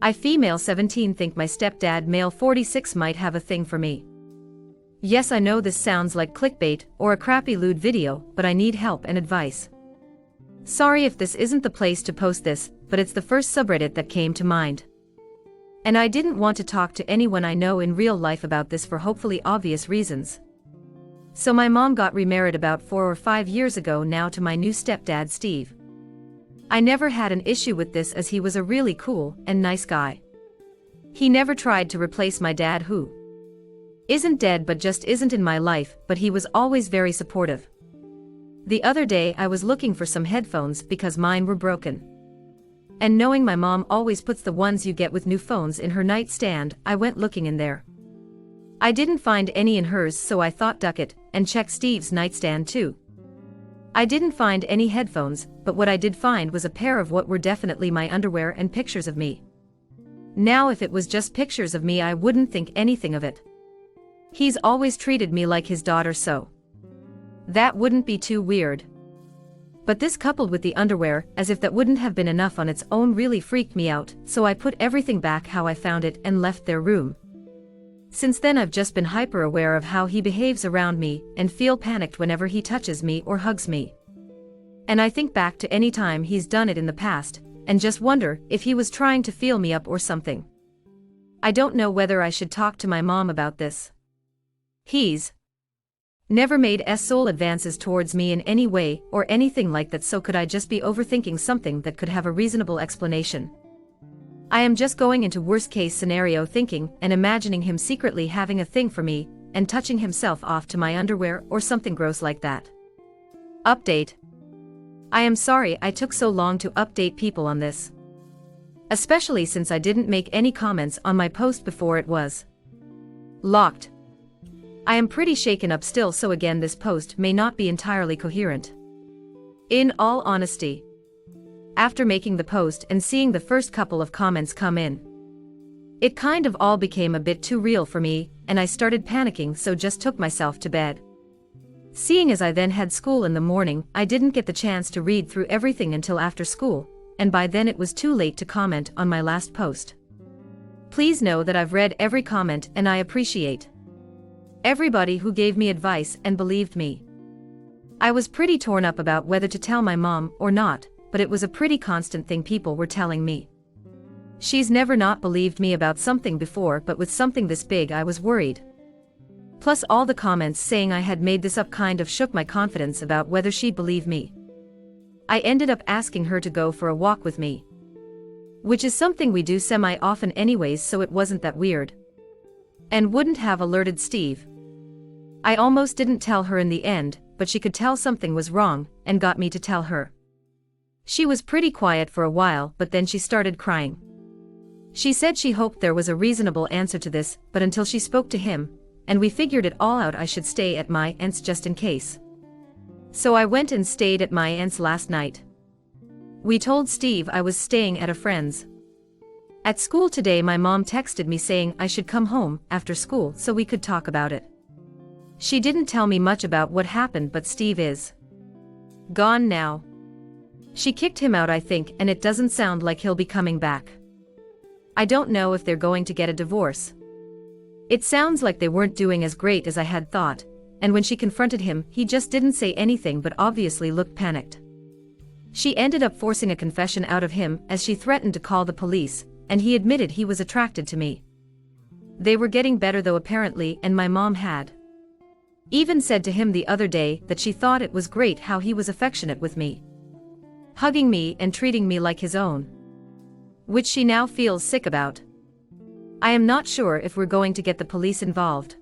I female 17 think my stepdad male 46 might have a thing for me. Yes, I know this sounds like clickbait or a crappy lewd video, but I need help and advice. Sorry if this isn't the place to post this, but it's the first subreddit that came to mind. And I didn't want to talk to anyone I know in real life about this for hopefully obvious reasons. So my mom got remarried about 4 or 5 years ago now to my new stepdad Steve. I never had an issue with this as he was a really cool and nice guy. He never tried to replace my dad who isn't dead but just isn't in my life, but he was always very supportive. The other day I was looking for some headphones because mine were broken. And knowing my mom always puts the ones you get with new phones in her nightstand, I went looking in there. I didn't find any in hers, so I thought duck it and check Steve's nightstand too. I didn't find any headphones, but what I did find was a pair of what were definitely my underwear and pictures of me. Now if it was just pictures of me I wouldn't think anything of it. He's always treated me like his daughter, so that wouldn't be too weird. But this coupled with the underwear, as if that wouldn't have been enough on its own, really freaked me out, so I put everything back how I found it and left their room. Since then I've just been hyper aware of how he behaves around me and feel panicked whenever he touches me or hugs me. And I think back to any time he's done it in the past, and just wonder if he was trying to feel me up or something. I don't know whether I should talk to my mom about this. He's never made soul advances towards me in any way or anything like that, so could I just be overthinking something that could have a reasonable explanation? I am just going into worst case scenario thinking and imagining him secretly having a thing for me and touching himself off to my underwear or something gross like that. Update. I am sorry I took so long to update people on this. Especially since I didn't make any comments on my post before it was locked. I am pretty shaken up still, so again this post may not be entirely coherent. In all honesty, after making the post and seeing the first couple of comments come in, it kind of all became a bit too real for me, and I started panicking, so just took myself to bed. Seeing as I then had school in the morning, I didn't get the chance to read through everything until after school, and by then it was too late to comment on my last post. Please know that I've read every comment and I appreciate everybody who gave me advice and believed me. I was pretty torn up about whether to tell my mom or not, but it was a pretty constant thing people were telling me. She's never not believed me about something before, but with something this big I was worried. Plus all the comments saying I had made this up kind of shook my confidence about whether she'd believe me. I ended up asking her to go for a walk with me, which is something we do semi-often anyways, so it wasn't that weird. And wouldn't have alerted Steve. I almost didn't tell her in the end, but she could tell something was wrong, and got me to tell her. She was pretty quiet for a while, but then she started crying. She said she hoped there was a reasonable answer to this, but until she spoke to him, and we figured it all out, I should stay at my aunt's just in case. So I went and stayed at my aunt's last night. We told Steve I was staying at a friend's. At school today my mom texted me saying I should come home after school so we could talk about it. She didn't tell me much about what happened, but Steve is gone now. She kicked him out, I think, and it doesn't sound like he'll be coming back. I don't know if they're going to get a divorce. It sounds like they weren't doing as great as I had thought, and when she confronted him, he just didn't say anything but obviously looked panicked. She ended up forcing a confession out of him as she threatened to call the police, and he admitted he was attracted to me. They were getting better though apparently, and my mom had even said to him the other day that she thought it was great how he was affectionate with me, hugging me and treating me like his own, which she now feels sick about. I am not sure if we're going to get the police involved,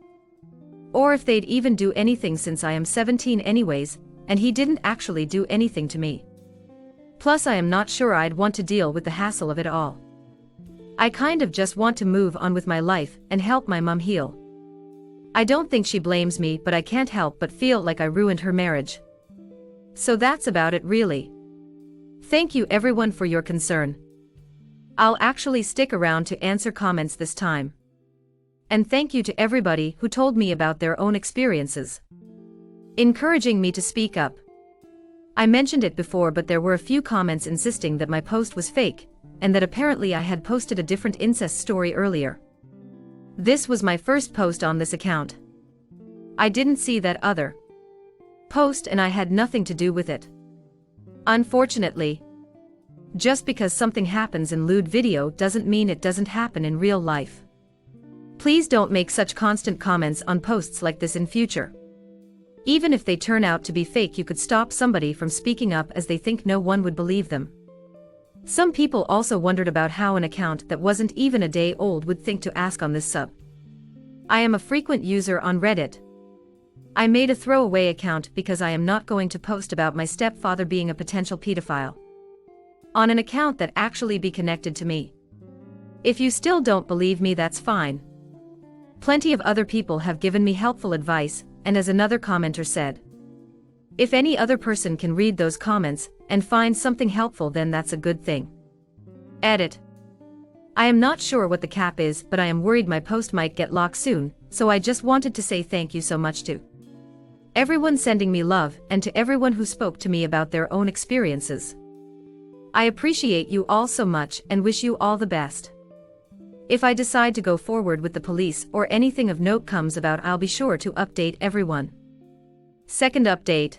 or if they'd even do anything since I am 17 anyways, and he didn't actually do anything to me. Plus I am not sure I'd want to deal with the hassle of it all. I kind of just want to move on with my life and help my mom heal. I don't think she blames me, but I can't help but feel like I ruined her marriage. So that's about it really. Thank you everyone for your concern. I'll actually stick around to answer comments this time. And thank you to everybody who told me about their own experiences, encouraging me to speak up. I mentioned it before, but there were a few comments insisting that my post was fake, and that apparently I had posted a different incest story earlier. This was my first post on this account. I didn't see that other post and I had nothing to do with it. Unfortunately. Just because something happens in lewd video doesn't mean it doesn't happen in real life. Please don't make such constant comments on posts like this in future. Even if they turn out to be fake, you could stop somebody from speaking up as they think no one would believe them. Some people also wondered about how an account that wasn't even a day old would think to ask on this sub. I am a frequent user on Reddit. I made a throwaway account because I am not going to post about my stepfather being a potential pedophile on an account that actually be connected to me. If you still don't believe me, that's fine. Plenty of other people have given me helpful advice, and as another commenter said, if any other person can read those comments and find something helpful, then that's a good thing. Edit. I am not sure what the cap is, but I am worried my post might get locked soon, so I just wanted to say thank you so much to everyone sending me love and to everyone who spoke to me about their own experiences. I appreciate you all so much and wish you all the best. If I decide to go forward with the police or anything of note comes about, I'll be sure to update everyone. Second update.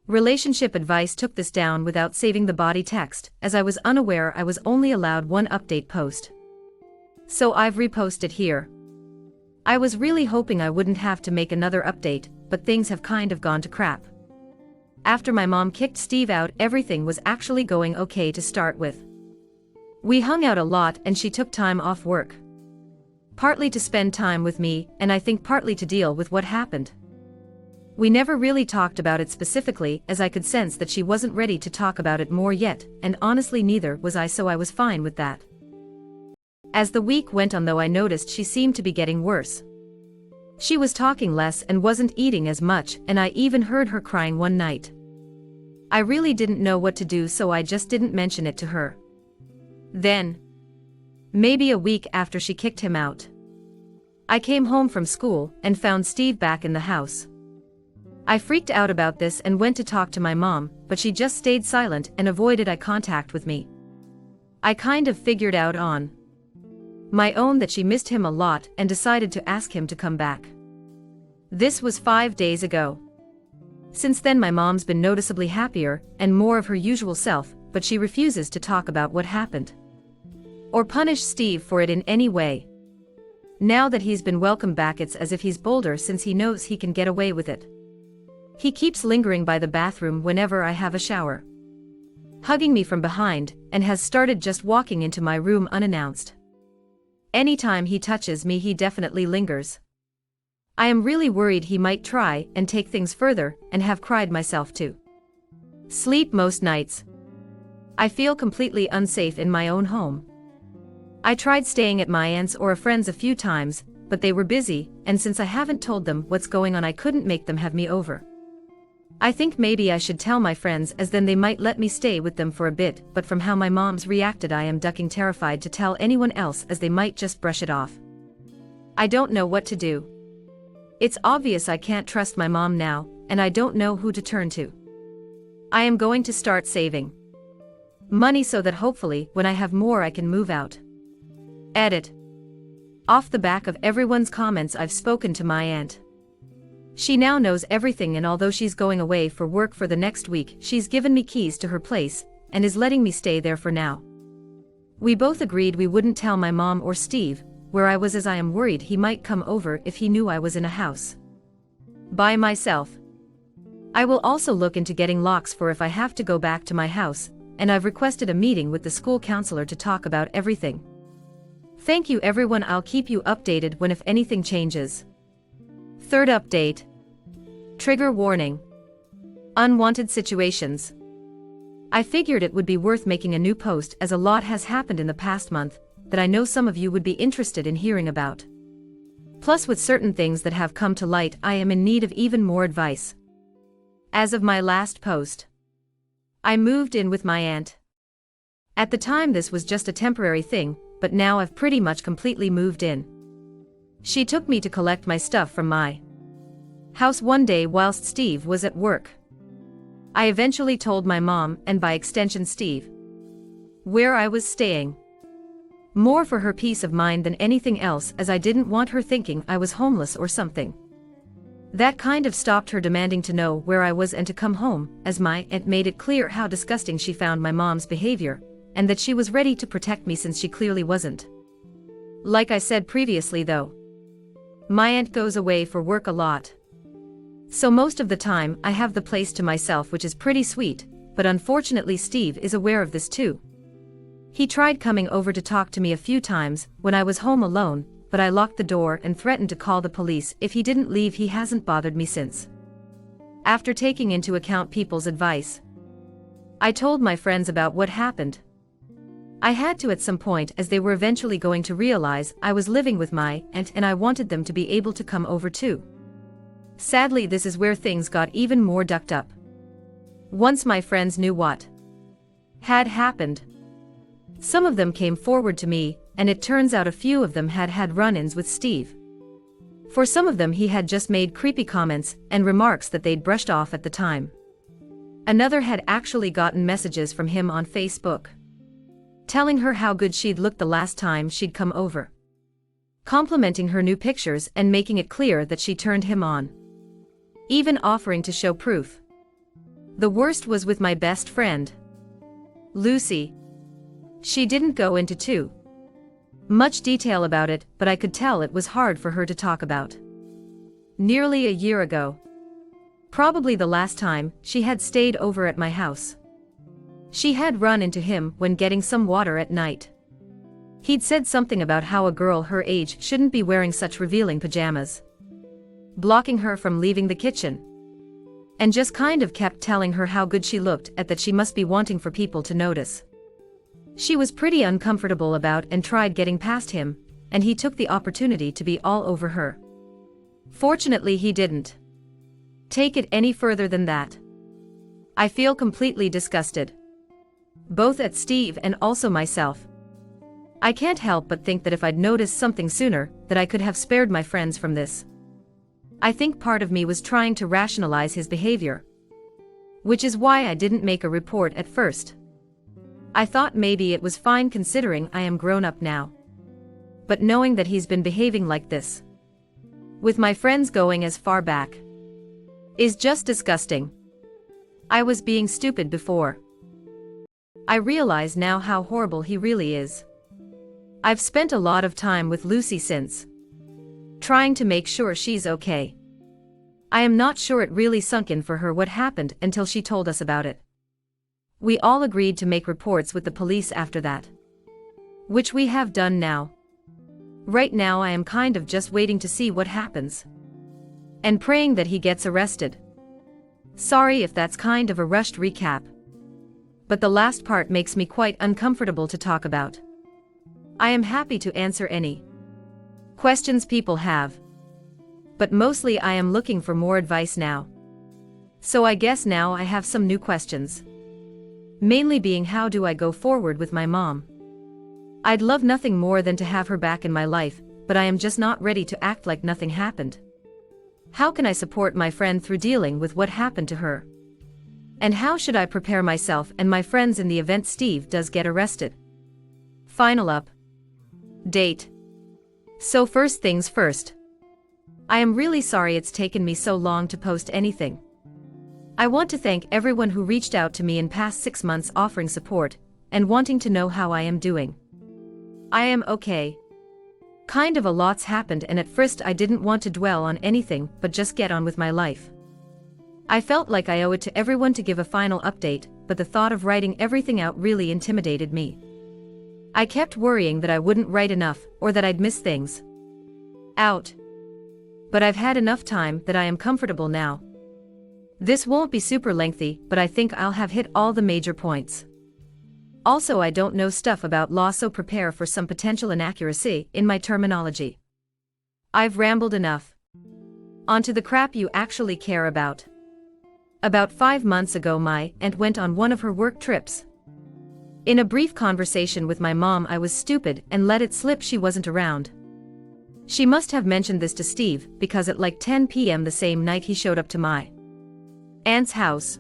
Relationship Advice took this down without saving the body text, as I was unaware I was only allowed one update post. So I've reposted here. I was really hoping I wouldn't have to make another update, but things have kind of gone to crap. After my mom kicked Steve out, everything was actually going okay to start with. We hung out a lot and she took time off work. Partly to spend time with me, and I think partly to deal with what happened. We never really talked about it specifically, as I could sense that she wasn't ready to talk about it more yet, and honestly neither was I, so I was fine with that. As the week went on though, I noticed she seemed to be getting worse. She was talking less and wasn't eating as much, and I even heard her crying one night. I really didn't know what to do, so I just didn't mention it to her. Then, maybe a week after she kicked him out, I came home from school and found Steve back in the house. I freaked out about this and went to talk to my mom, but she just stayed silent and avoided eye contact with me. I kind of figured out on my own that she missed him a lot and decided to ask him to come back. This was 5 days ago. Since then my mom's been noticeably happier and more of her usual self, but she refuses to talk about what happened or punish Steve for it in any way. Now that he's been welcomed back, it's as if he's bolder since he knows he can get away with it. He keeps lingering by the bathroom whenever I have a shower, hugging me from behind, and has started just walking into my room unannounced. Anytime he touches me, he definitely lingers. I am really worried he might try and take things further, and have cried myself to sleep most nights. I feel completely unsafe in my own home. I tried staying at my aunt's or a friend's a few times, but they were busy, and since I haven't told them what's going on, I couldn't make them have me over. I think maybe I should tell my friends, as then they might let me stay with them for a bit, but from how my mom's reacted I am ducking, terrified to tell anyone else as they might just brush it off. I don't know what to do. It's obvious I can't trust my mom now, and I don't know who to turn to. I am going to start saving money so that hopefully when I have more I can move out. Edit. Off the back of everyone's comments, I've spoken to my aunt. She now knows everything, and although she's going away for work for the next week, she's given me keys to her place and is letting me stay there for now. We both agreed we wouldn't tell my mom or Steve where I was, as I am worried he might come over if he knew I was in a house by myself. I will also look into getting locks for if I have to go back to my house, and I've requested a meeting with the school counselor to talk about everything. Thank you everyone, I'll keep you updated when if anything changes. Third update. Trigger warning. Unwanted situations. I figured it would be worth making a new post, as a lot has happened in the past month that I know some of you would be interested in hearing about. Plus, with certain things that have come to light, I am in need of even more advice. As of my last post, I moved in with my aunt. At the time this was just a temporary thing, but now I've pretty much completely moved in. She took me to collect my stuff from my house one day whilst Steve was at work. I eventually told my mom, and by extension Steve. where I was staying. More for her peace of mind than anything else, as I didn't want her thinking I was homeless or something. That kind of stopped her demanding to know where I was and to come home, as my aunt made it clear how disgusting she found my mom's behavior, and that she was ready to protect me since she clearly wasn't. Like I said previously though, my aunt goes away for work a lot. So most of the time I have the place to myself, which is pretty sweet, but unfortunately Steve is aware of this too. He tried coming over to talk to me a few times when I was home alone, but I locked the door and threatened to call the police if he didn't leave. He hasn't bothered me since. After taking into account people's advice, I told my friends about what happened. I had to at some point, as they were eventually going to realize I was living with my aunt and I wanted them to be able to come over too. Sadly, this is where things got even more ducked up. Once my friends knew what had happened, some of them came forward to me, and it turns out a few of them had had run-ins with Steve. For some of them he had just made creepy comments and remarks that they'd brushed off at the time. Another had actually gotten messages from him on Facebook, telling her how good she'd looked the last time she'd come over, complimenting her new pictures and making it clear that she turned him on, even offering to show proof. The worst was with my best friend, Lucy. She didn't go into too much detail about it, but I could tell it was hard for her to talk about. Nearly a year ago, probably the last time she had stayed over at my house, she had run into him when getting some water at night. He'd said something about how a girl her age shouldn't be wearing such revealing pajamas, blocking her from leaving the kitchen, and just kind of kept telling her how good she looked at that she must be wanting for people to notice. She was pretty uncomfortable about and tried getting past him, and he took the opportunity to be all over her. Fortunately, he didn't take it any further than that. I feel completely disgusted, both at Steve and also myself. I can't help but think that if I'd noticed something sooner, that I could have spared my friends from this. I think part of me was trying to rationalize his behavior, which is why I didn't make a report at first. I thought maybe it was fine considering I am grown up now. But knowing that he's been behaving like this, with my friends going as far back, is just disgusting. I was being stupid before. I realize now how horrible he really is. I've spent a lot of time with Lucy since, trying to make sure she's okay. I am not sure it really sunk in for her what happened until she told us about it. We all agreed to make reports with the police after that, which we have done now. Right now I am kind of just waiting to see what happens, and praying that he gets arrested. Sorry if that's kind of a rushed recap, but the last part makes me quite uncomfortable to talk about. I am happy to answer any questions people have, but mostly I am looking for more advice now. So I guess now I have some new questions. Mainly being, how do I go forward with my mom? I'd love nothing more than to have her back in my life, but I am just not ready to act like nothing happened. How can I support my friend through dealing with what happened to her? And how should I prepare myself and my friends in the event Steve does get arrested? Final update. So first things first. I am really sorry it's taken me so long to post anything. I want to thank everyone who reached out to me in past 6 months offering support, and wanting to know how I am doing. I am okay. Kind of a lot's happened, and at first I didn't want to dwell on anything but just get on with my life. I felt like I owe it to everyone to give a final update, but the thought of writing everything out really intimidated me. I kept worrying that I wouldn't write enough, or that I'd miss things out. But I've had enough time that I am comfortable now. This won't be super lengthy, but I think I'll have hit all the major points. Also, I don't know stuff about law, so prepare for some potential inaccuracy in my terminology. I've rambled enough. On to the crap you actually care about. About 5 months ago, my aunt went on one of her work trips. In a brief conversation with my mom, I was stupid and let it slip she wasn't around. She must have mentioned this to Steve, because at like 10 p.m. the same night he showed up to my aunt's house.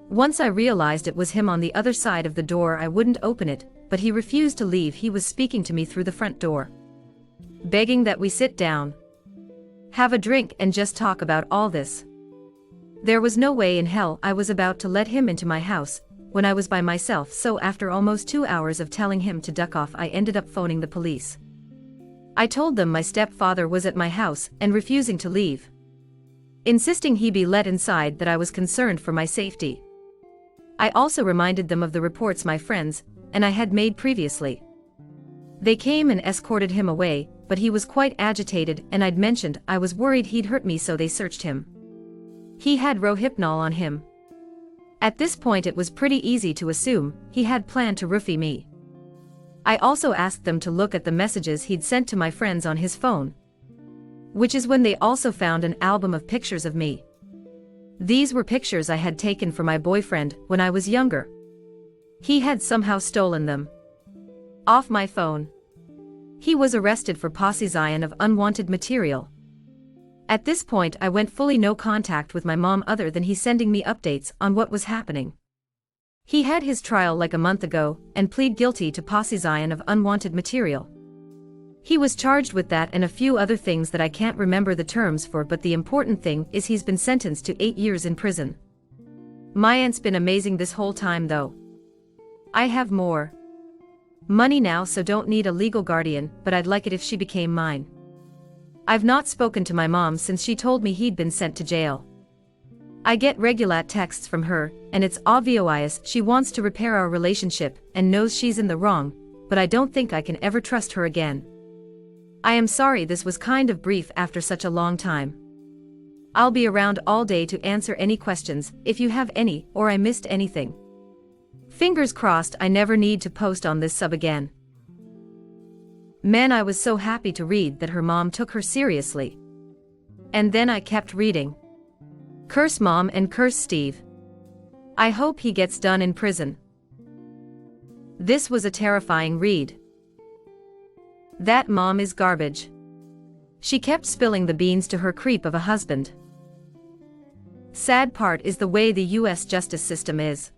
Once I realized it was him on the other side of the door, I wouldn't open it, but he refused to leave. He was speaking to me through the front door, begging that we sit down, have a drink, and just talk about all this. There was no way in hell I was about to let him into my house when I was by myself, so after almost 2 hours of telling him to duck off, I ended up phoning the police. I told them my stepfather was at my house and refusing to leave, insisting he be let inside, that I was concerned for my safety. I also reminded them of the reports my friends and I had made previously. They came and escorted him away, but he was quite agitated, and I'd mentioned I was worried he'd hurt me, so they searched him. He had Rohypnol on him. At this point it was pretty easy to assume he had planned to roofie me. I also asked them to look at the messages he'd sent to my friends on his phone, which is when they also found an album of pictures of me. These were pictures I had taken for my boyfriend when I was younger. He had somehow stolen them off my phone. He was arrested for possession of unwanted material. At this point I went fully no contact with my mom other than he sending me updates on what was happening. He had his trial like a month ago and plead guilty to possession of unwanted material. He was charged with that and a few other things that I can't remember the terms for, but the important thing is he's been sentenced to 8 years in prison. My aunt's been amazing this whole time though. I have more money now, so don't need a legal guardian, but I'd like it if she became mine. I've not spoken to my mom since she told me he'd been sent to jail. I get regular texts from her, and it's obvious she wants to repair our relationship and knows she's in the wrong, but I don't think I can ever trust her again. I am sorry this was kind of brief after such a long time. I'll be around all day to answer any questions if you have any, or I missed anything. Fingers crossed I never need to post on this sub again. Man, I was so happy to read that her mom took her seriously. And then I kept reading. Curse mom and curse Steve. I hope he gets done in prison. This was a terrifying read. That mom is garbage. She kept spilling the beans to her creep of a husband. Sad part is the way the US justice system is.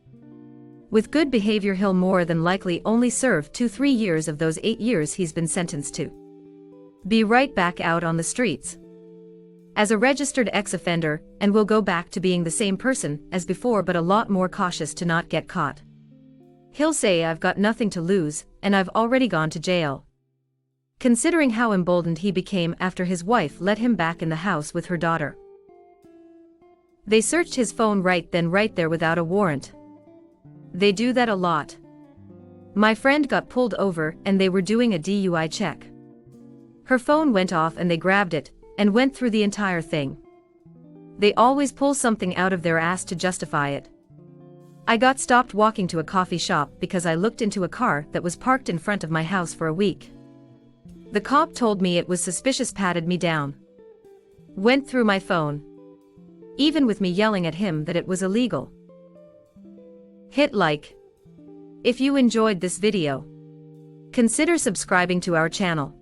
With good behavior he'll more than likely only serve 2-3 years of those 8 years he's been sentenced to. Be right back out on the streets as a registered ex-offender, and will go back to being the same person as before, but a lot more cautious to not get caught. He'll say, I've got nothing to lose, and I've already gone to jail. Considering how emboldened he became after his wife let him back in the house with her daughter. They searched his phone right then right there without a warrant. They do that a lot. My friend got pulled over and they were doing a DUI check. Her phone went off and they grabbed it and went through the entire thing. They always pull something out of their ass to justify it. I got stopped walking to a coffee shop because I looked into a car that was parked in front of my house for a week. The cop told me it was suspicious, patted me down, went through my phone, even with me yelling at him that it was illegal. Hit like if you enjoyed this video. Consider subscribing to our channel.